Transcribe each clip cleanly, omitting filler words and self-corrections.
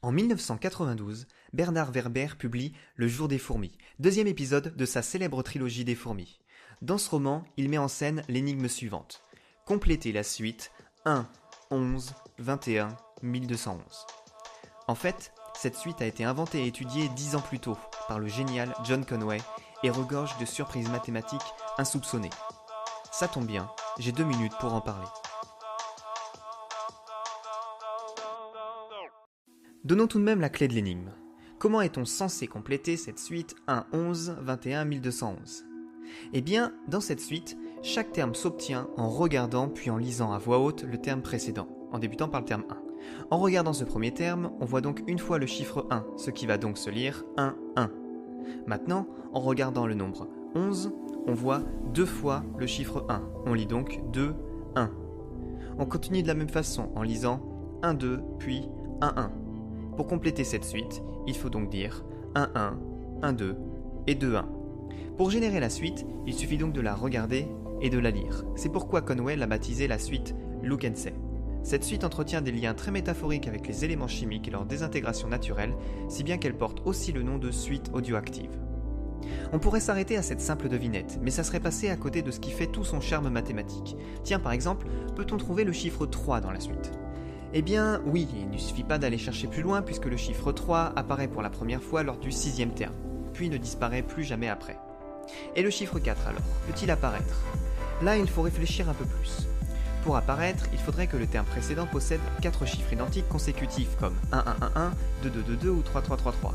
En 1992, Bernard Werber publie Le Jour des fourmis, deuxième épisode de sa célèbre trilogie des fourmis. Dans ce roman, il met en scène l'énigme suivante. Complétez la suite 1, 11, 21, 1211. En fait, cette suite a été inventée et étudiée 10 ans plus tôt par le génial John Conway et regorge de surprises mathématiques insoupçonnées. Ça tombe bien, j'ai 2 minutes pour en parler. Donnons tout de même la clé de l'énigme. Comment est-on censé compléter cette suite 1, 11, 21, 1211 ? Eh bien, dans cette suite, chaque terme s'obtient en regardant puis en lisant à voix haute le terme précédent, en débutant par le terme 1. En regardant ce premier terme, on voit donc une fois le chiffre 1, ce qui va donc se lire 1, 1. Maintenant, en regardant le nombre 11, on voit 2 fois le chiffre 1. On lit donc 2, 1. On continue de la même façon en lisant 1, 2, puis 1, 1. Pour compléter cette suite, il faut donc dire 1, 1, 1, 2 et 2, 1. Pour générer la suite, il suffit donc de la regarder et de la lire. C'est pourquoi Conway l'a baptisée la suite Look and Say. Cette suite entretient des liens très métaphoriques avec les éléments chimiques et leur désintégration naturelle, si bien qu'elle porte aussi le nom de suite audioactive. On pourrait s'arrêter à cette simple devinette, mais ça serait passé à côté de ce qui fait tout son charme mathématique. Tiens, par exemple, peut-on trouver le chiffre 3 dans la suite ? Eh bien, oui, il ne suffit pas d'aller chercher plus loin puisque le chiffre 3 apparaît pour la première fois lors du 6e terme, puis ne disparaît plus jamais après. Et le chiffre 4 alors, peut-il apparaître ? Là, il faut réfléchir un peu plus. Pour apparaître, il faudrait que le terme précédent possède 4 chiffres identiques consécutifs comme 1, 1, 1, 1, 2, 2, 2, 2 ou 3, 3, 3, 3.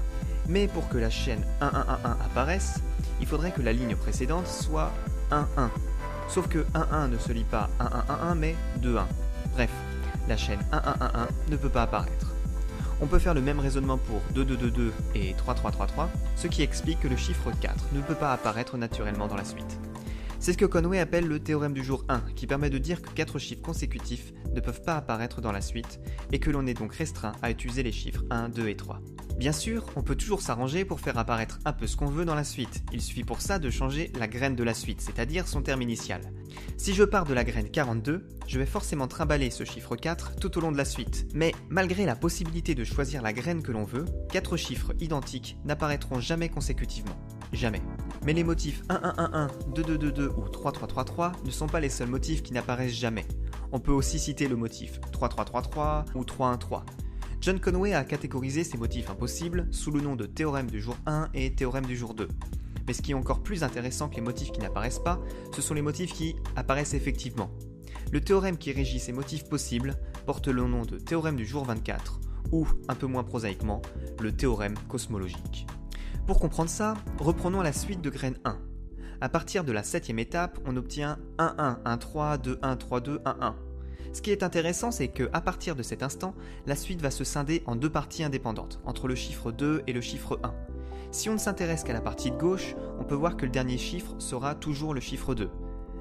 Mais pour que la chaîne 1, 1, 1, 1 apparaisse, il faudrait que la ligne précédente soit 1, 1. Sauf que 1, 1 ne se lit pas 1, 1, 1, 1 mais 2, 1. Bref, la chaîne 1, 1, 1, 1 ne peut pas apparaître. On peut faire le même raisonnement pour 2, 2, 2, 2 et 3, 3, 3, 3, ce qui explique que le chiffre 4 ne peut pas apparaître naturellement dans la suite. C'est ce que Conway appelle le théorème du jour 1, qui permet de dire que 4 chiffres consécutifs ne peuvent pas apparaître dans la suite, et que l'on est donc restreint à utiliser les chiffres 1, 2 et 3. Bien sûr, on peut toujours s'arranger pour faire apparaître un peu ce qu'on veut dans la suite. Il suffit pour ça de changer la graine de la suite, c'est-à-dire son terme initial. Si je pars de la graine 42, je vais forcément trimballer ce chiffre 4 tout au long de la suite. Mais malgré la possibilité de choisir la graine que l'on veut, 4 chiffres identiques n'apparaîtront jamais consécutivement. Jamais. Mais les motifs 1, 1, 1, 1, 2, 2, 2, 2 ou 3, 3, 3, 3 ne sont pas les seuls motifs qui n'apparaissent jamais. On peut aussi citer le motif 3, 3, 3, 3 ou 3, 1, 3. John Conway a catégorisé ces motifs impossibles sous le nom de théorème du jour 1 et théorème du jour 2. Mais ce qui est encore plus intéressant que les motifs qui n'apparaissent pas, ce sont les motifs qui apparaissent effectivement. Le théorème qui régit ces motifs possibles porte le nom de théorème du jour 24, ou, un peu moins prosaïquement, le théorème cosmologique. Pour comprendre ça, reprenons la suite de graine 1. À partir de la 7e étape, on obtient 1, 1, 1, 3, 2, 1, 3, 2, 1, 1. Ce qui est intéressant, c'est qu'à partir de cet instant, la suite va se scinder en 2 parties indépendantes, entre le chiffre 2 et le chiffre 1. Si on ne s'intéresse qu'à la partie de gauche, on peut voir que le dernier chiffre sera toujours le chiffre 2.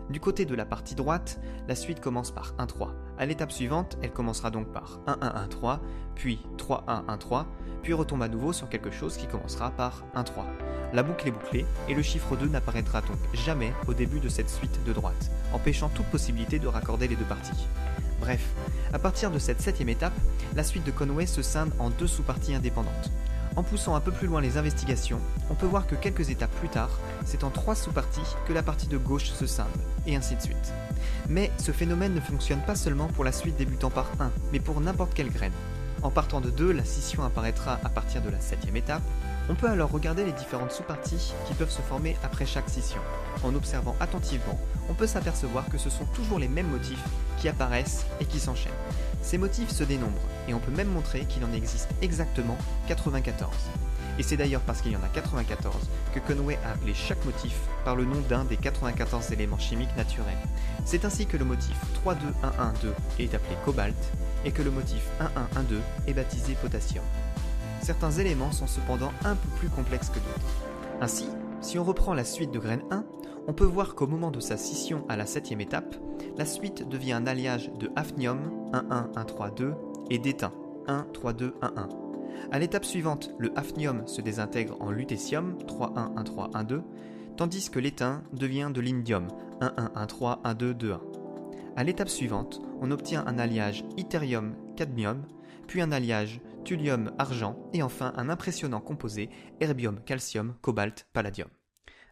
Du côté de la partie droite, la suite commence par 1, 3. À l'étape suivante, elle commencera donc par 1, 1, 1, 3, puis 3, 1, 1, 3, puis retombe à nouveau sur quelque chose qui commencera par 1, 3. La boucle est bouclée, et le chiffre 2 n'apparaîtra donc jamais au début de cette suite de droite, empêchant toute possibilité de raccorder les 2 parties. Bref, à partir de cette 7e étape, la suite de Conway se scinde en 2 sous-parties indépendantes. En poussant un peu plus loin les investigations, on peut voir que quelques étapes plus tard, c'est en 3 sous-parties que la partie de gauche se scinde, et ainsi de suite. Mais ce phénomène ne fonctionne pas seulement pour la suite débutant par 1, mais pour n'importe quelle graine. En partant de 2, la scission apparaîtra à partir de la 7e étape. On peut alors regarder les différentes sous-parties qui peuvent se former après chaque scission. En observant attentivement, on peut s'apercevoir que ce sont toujours les mêmes motifs qui apparaissent et qui s'enchaînent. Ces motifs se dénombrent, et on peut même montrer qu'il en existe exactement 94. Et c'est d'ailleurs parce qu'il y en a 94 que Conway a appelé chaque motif par le nom d'un des 94 éléments chimiques naturels. C'est ainsi que le motif 3,2,1,1,2 est appelé cobalt, et que le motif 1,1,1,2 est baptisé potassium. Certains éléments sont cependant un peu plus complexes que d'autres. Ainsi, si on reprend la suite de graine 1, on peut voir qu'au moment de sa scission à la 7e étape, la suite devient un alliage de hafnium 1,1,1,3,2 et d'étain 1,3,2,1,1. À l'étape suivante, le hafnium se désintègre en lutécium 3,1,1,3,1,2, tandis que l'étain devient de l'indium 1,1,1,3,1,2,2,1. À l'étape suivante, on obtient un alliage ytterium-cadmium, puis un alliage thulium, argent et enfin un impressionnant composé erbium, calcium, cobalt, palladium.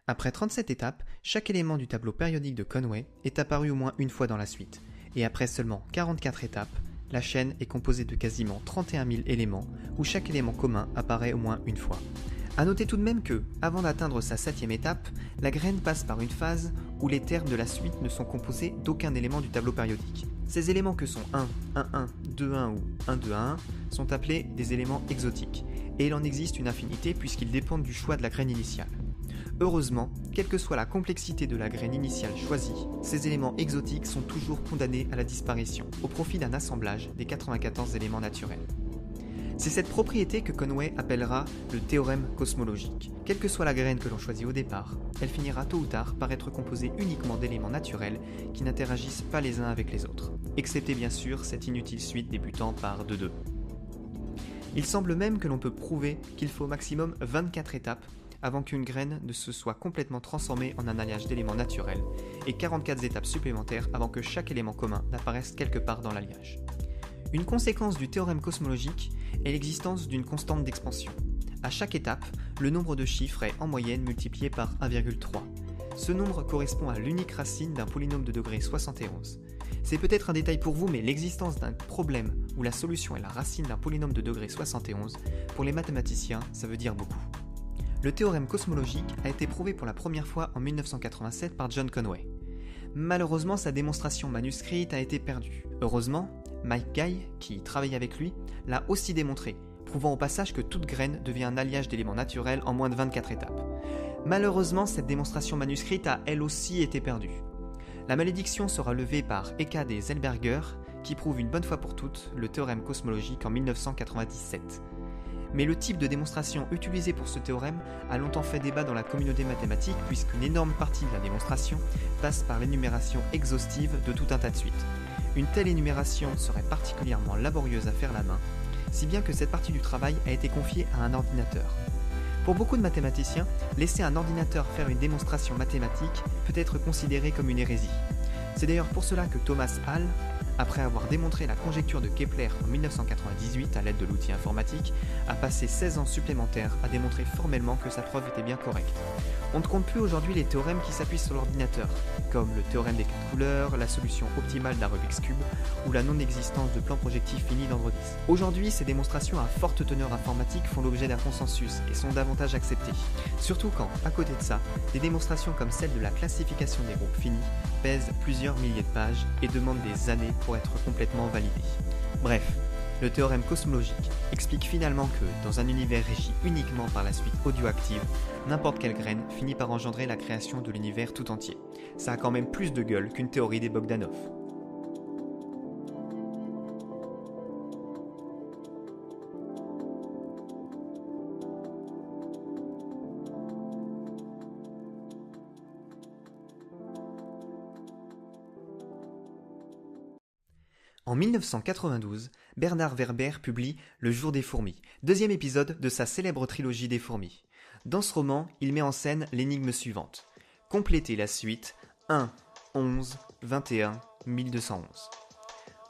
Après 37 étapes, chaque élément du tableau périodique de Conway est apparu au moins une fois dans la suite. Et après seulement 44 étapes, la chaîne est composée de quasiment 31 000 éléments où chaque élément commun apparaît au moins une fois. A noter tout de même que, avant d'atteindre sa 7e étape, la graine passe par une phase où les termes de la suite ne sont composés d'aucun élément du tableau périodique. Ces éléments que sont 1, 1, 1, 2, 1 ou 1, 2, 1 sont appelés des éléments exotiques, et il en existe une infinité puisqu'ils dépendent du choix de la graine initiale. Heureusement, quelle que soit la complexité de la graine initiale choisie, ces éléments exotiques sont toujours condamnés à la disparition, au profit d'un assemblage des 94 éléments naturels. C'est cette propriété que Conway appellera le théorème cosmologique. Quelle que soit la graine que l'on choisit au départ, elle finira tôt ou tard par être composée uniquement d'éléments naturels qui n'interagissent pas les uns avec les autres, excepté bien sûr cette inutile suite débutant par 2-2. Il semble même que l'on peut prouver qu'il faut au maximum 24 étapes avant qu'une graine ne se soit complètement transformée en un alliage d'éléments naturels, et 44 étapes supplémentaires avant que chaque élément commun n'apparaisse quelque part dans l'alliage. Une conséquence du théorème cosmologique est l'existence d'une constante d'expansion. À chaque étape, le nombre de chiffres est en moyenne multiplié par 1,3. Ce nombre correspond à l'unique racine d'un polynôme de degré 71. C'est peut-être un détail pour vous, mais l'existence d'un problème où la solution est la racine d'un polynôme de degré 71, pour les mathématiciens, ça veut dire beaucoup. Le théorème cosmologique a été prouvé pour la première fois en 1987 par John Conway. Malheureusement, sa démonstration manuscrite a été perdue. Heureusement, Mike Guy, qui travaille avec lui, l'a aussi démontré, prouvant au passage que toute graine devient un alliage d'éléments naturels en moins de 24 étapes. Malheureusement, cette démonstration manuscrite a elle aussi été perdue. La malédiction sera levée par Eckad et Zellberger, qui prouvent une bonne fois pour toutes le théorème cosmologique en 1997. Mais le type de démonstration utilisé pour ce théorème a longtemps fait débat dans la communauté mathématique puisqu'une énorme partie de la démonstration passe par l'énumération exhaustive de tout un tas de suites. Une telle énumération serait particulièrement laborieuse à faire la main, si bien que cette partie du travail a été confiée à un ordinateur. Pour beaucoup de mathématiciens, laisser un ordinateur faire une démonstration mathématique peut être considéré comme une hérésie. C'est d'ailleurs pour cela que Thomas Hall, après avoir démontré la conjecture de Kepler en 1998 à l'aide de l'outil informatique, a passé 16 ans supplémentaires à démontrer formellement que sa preuve était bien correcte. On ne compte plus aujourd'hui les théorèmes qui s'appuient sur l'ordinateur, comme le théorème des 4 couleurs, la solution optimale d'un Rubik's Cube ou la non-existence de plan projectif fini d'Android 10. Aujourd'hui, ces démonstrations à forte teneur informatique font l'objet d'un consensus et sont davantage acceptées. Surtout quand, à côté de ça, des démonstrations comme celle de la classification des groupes finis pèsent plusieurs milliers de pages et demandent des années pour être complètement validées. Bref, le théorème cosmologique explique finalement que, dans un univers régi uniquement par la suite audioactive, n'importe quelle graine finit par engendrer la création de l'univers tout entier. Ça a quand même plus de gueule qu'une théorie des Bogdanov. En 1992, Bernard Werber publie Le Jour des fourmis, deuxième épisode de sa célèbre trilogie des fourmis. Dans ce roman, il met en scène l'énigme suivante. Complétez la suite 1, 11, 21, 1211.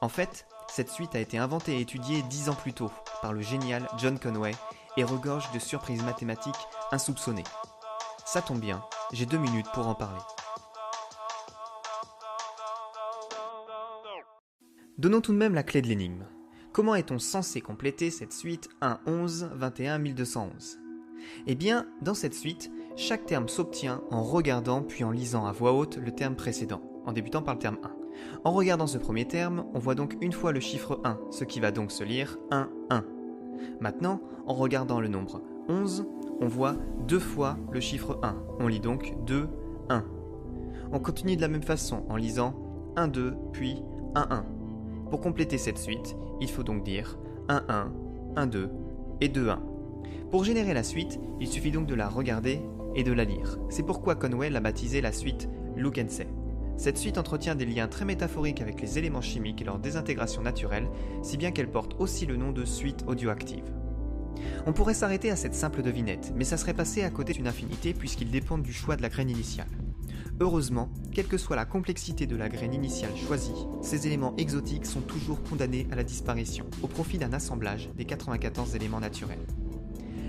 En fait, cette suite a été inventée et étudiée 10 ans plus tôt par le génial John Conway et regorge de surprises mathématiques insoupçonnées. Ça tombe bien, j'ai 2 minutes pour en parler. Donnons tout de même la clé de l'énigme. Comment est-on censé compléter cette suite 1, 11, 21, 1211 ? Eh bien, dans cette suite, chaque terme s'obtient en regardant puis en lisant à voix haute le terme précédent, en débutant par le terme 1. En regardant ce premier terme, on voit donc une fois le chiffre 1, ce qui va donc se lire 1, 1. Maintenant, en regardant le nombre 11, on voit 2 fois le chiffre 1, on lit donc 2, 1. On continue de la même façon en lisant 1, 2, puis 1, 1. Pour compléter cette suite, il faut donc dire 1, 1, 1, 2 et 2, 1. Pour générer la suite, il suffit donc de la regarder et de la lire. C'est pourquoi Conway l'a baptisée la suite Look and Say. Cette suite entretient des liens très métaphoriques avec les éléments chimiques et leur désintégration naturelle, si bien qu'elle porte aussi le nom de suite audioactive. On pourrait s'arrêter à cette simple devinette, mais ça serait passé à côté d'une infinité puisqu'ils dépendent du choix de la graine initiale. Heureusement, quelle que soit la complexité de la graine initiale choisie, ces éléments exotiques sont toujours condamnés à la disparition, au profit d'un assemblage des 94 éléments naturels.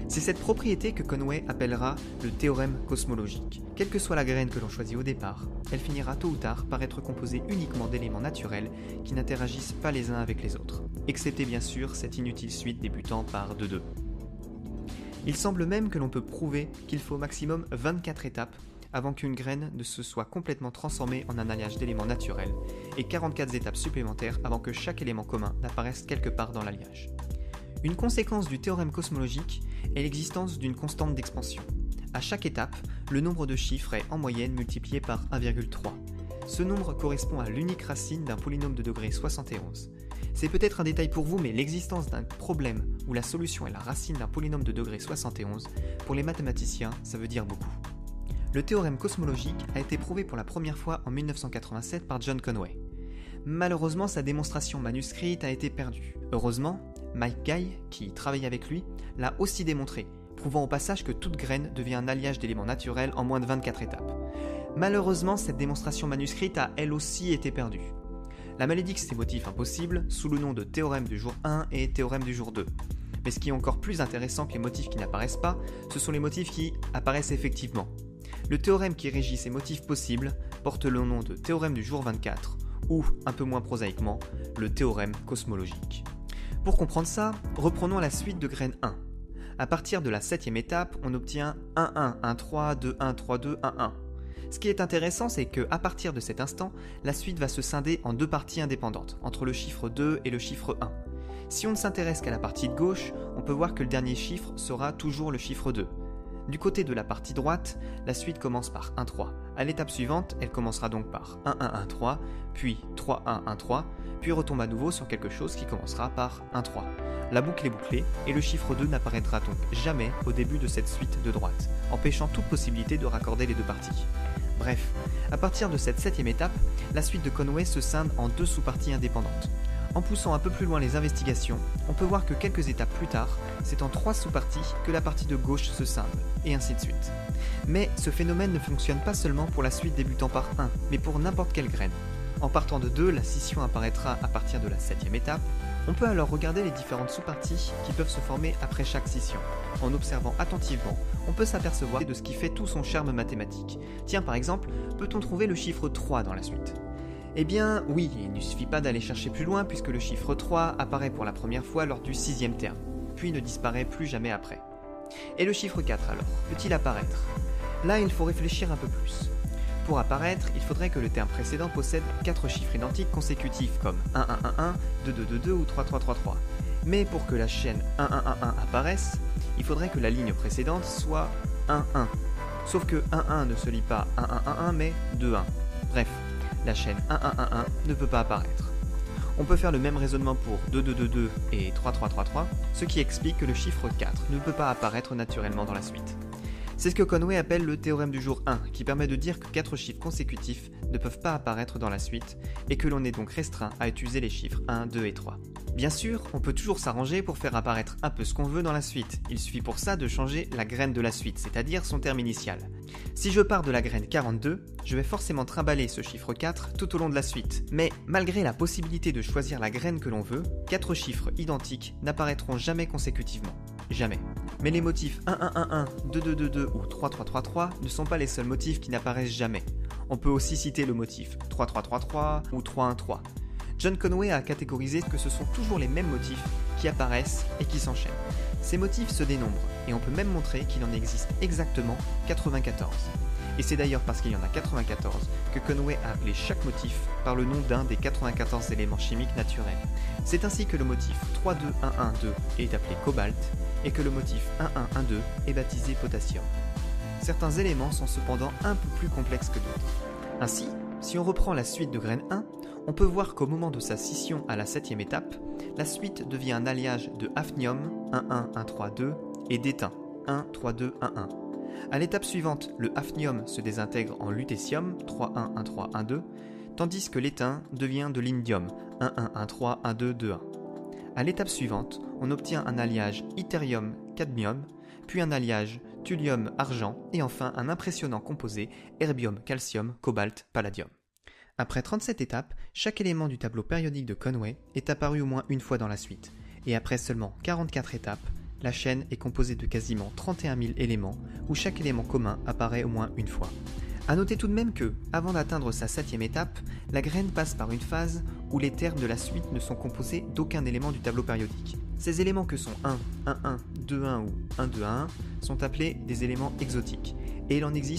C'est cette propriété que Conway appellera le théorème cosmologique. Quelle que soit la graine que l'on choisit au départ, elle finira tôt ou tard par être composée uniquement d'éléments naturels qui n'interagissent pas les uns avec les autres, excepté bien sûr cette inutile suite débutant par 2-2. Il semble même que l'on peut prouver qu'il faut au maximum 24 étapes avant qu'une graine ne se soit complètement transformée en un alliage d'éléments naturels, et 44 étapes supplémentaires avant que chaque élément commun n'apparaisse quelque part dans l'alliage. Une conséquence du théorème cosmologique est l'existence d'une constante d'expansion. À chaque étape, le nombre de chiffres est en moyenne multiplié par 1,3. Ce nombre correspond à l'unique racine d'un polynôme de degré 71. C'est peut-être un détail pour vous, mais l'existence d'un problème où la solution est la racine d'un polynôme de degré 71, pour les mathématiciens, ça veut dire beaucoup. Le théorème cosmologique a été prouvé pour la première fois en 1987 par John Conway. Malheureusement, sa démonstration manuscrite a été perdue. Heureusement, Mike Guy, qui travaille avec lui, l'a aussi démontré, prouvant au passage que toute graine devient un alliage d'éléments naturels en moins de 24 étapes. Malheureusement, cette démonstration manuscrite a elle aussi été perdue. La malédiction des motifs impossibles, sous le nom de théorème du jour 1 et théorème du jour 2. Mais ce qui est encore plus intéressant que les motifs qui n'apparaissent pas, ce sont les motifs qui apparaissent effectivement. Le théorème qui régit ces motifs possibles porte le nom de théorème du jour 24, ou, un peu moins prosaïquement, le théorème cosmologique. Pour comprendre ça, reprenons la suite de graine 1. À partir de la 7e étape, on obtient 1-1, 1-3, 2-1, 3-2, 1-1. Ce qui est intéressant, c'est qu'à partir de cet instant, la suite va se scinder en deux parties indépendantes, entre le chiffre 2 et le chiffre 1. Si on ne s'intéresse qu'à la partie de gauche, on peut voir que le dernier chiffre sera toujours le chiffre 2. Du côté de la partie droite, la suite commence par 1-3. À l'étape suivante, elle commencera donc par 1-1-1-3, puis 3-1-1-3, puis retombe à nouveau sur quelque chose qui commencera par 1-3. La boucle est bouclée, et le chiffre 2 n'apparaîtra donc jamais au début de cette suite de droite, empêchant toute possibilité de raccorder les deux parties. Bref, à partir de cette 7e étape, la suite de Conway se scinde en deux sous-parties indépendantes. En poussant un peu plus loin les investigations, on peut voir que quelques étapes plus tard, c'est en trois sous-parties que la partie de gauche se scinde, et ainsi de suite. Mais ce phénomène ne fonctionne pas seulement pour la suite débutant par 1, mais pour n'importe quelle graine. En partant de 2, la scission apparaîtra à partir de la 7e étape. On peut alors regarder les différentes sous-parties qui peuvent se former après chaque scission. En observant attentivement, on peut s'apercevoir de ce qui fait tout son charme mathématique. Tiens, par exemple, peut-on trouver le chiffre 3 dans la suite ? Eh bien, oui, il ne suffit pas d'aller chercher plus loin puisque le chiffre 3 apparaît pour la première fois lors du 6e terme, puis ne disparaît plus jamais après. Et le chiffre 4 alors, peut-il apparaître ? Là, il faut réfléchir un peu plus. Pour apparaître, il faudrait que le terme précédent possède 4 chiffres identiques consécutifs comme 1 1 1 1, 2 2 2 2 ou 3 3 3 3. Mais pour que la chaîne 1 1 1 1 apparaisse, il faudrait que la ligne précédente soit 1 1. Sauf que 1 1 ne se lit pas 1 1 1 1 mais 2 1. Bref, la chaîne 1 1 1 1 ne peut pas apparaître. On peut faire le même raisonnement pour 2 2 2 2 et 3 3 3 3, ce qui explique que le chiffre 4 ne peut pas apparaître naturellement dans la suite. C'est ce que Conway appelle le théorème du jour 1, qui permet de dire que 4 chiffres consécutifs ne peuvent pas apparaître dans la suite, et que l'on est donc restreint à utiliser les chiffres 1, 2 et 3. Bien sûr, on peut toujours s'arranger pour faire apparaître un peu ce qu'on veut dans la suite. Il suffit pour ça de changer la graine de la suite, c'est-à-dire son terme initial. Si je pars de la graine 42, je vais forcément trimballer ce chiffre 4 tout au long de la suite. Mais malgré la possibilité de choisir la graine que l'on veut, 4 chiffres identiques n'apparaîtront jamais consécutivement. Jamais. Mais les motifs 1 1 1 1, 2 2 2 2 ou 3 3 3 3 ne sont pas les seuls motifs qui n'apparaissent jamais. On peut aussi citer le motif 3 3 3 3 ou 3 1 3. John Conway a catégorisé que ce sont toujours les mêmes motifs qui apparaissent et qui s'enchaînent. Ces motifs se dénombrent, et on peut même montrer qu'il en existe exactement 94. Et c'est d'ailleurs parce qu'il y en a 94 que Conway a appelé chaque motif par le nom d'un des 94 éléments chimiques naturels. C'est ainsi que le motif 3 2 1 1 2 est appelé cobalt, et que le motif 1 1 1 2 est baptisé potassium. Certains éléments sont cependant un peu plus complexes que d'autres. Ainsi, si on reprend la suite de graine 1, on peut voir qu'au moment de sa scission à la 7e étape, la suite devient un alliage de hafnium 1 1 1 3 2 et d'étain 1 3 2 1 1. À l'étape suivante, le hafnium se désintègre en lutécium 3 1 1 3 1 2, tandis que l'étain devient de l'indium 1 1 1 3 1 2 2 1. À l'étape suivante, on obtient un alliage ytterium-cadmium, puis un alliage thulium, argent et enfin un impressionnant composé erbium, calcium, cobalt, palladium. Après 37 étapes, chaque élément du tableau périodique de Conway est apparu au moins une fois dans la suite. Et après seulement 44 étapes, la chaîne est composée de quasiment 31 000 éléments où chaque élément commun apparaît au moins une fois. A noter tout de même que, avant d'atteindre sa 7e étape, la graine passe par une phase où les termes de la suite ne sont composés d'aucun élément du tableau périodique. Ces éléments que sont 1, 1, 1, 2, 1 ou 1, 2, 1 sont appelés des éléments exotiques, et il en existe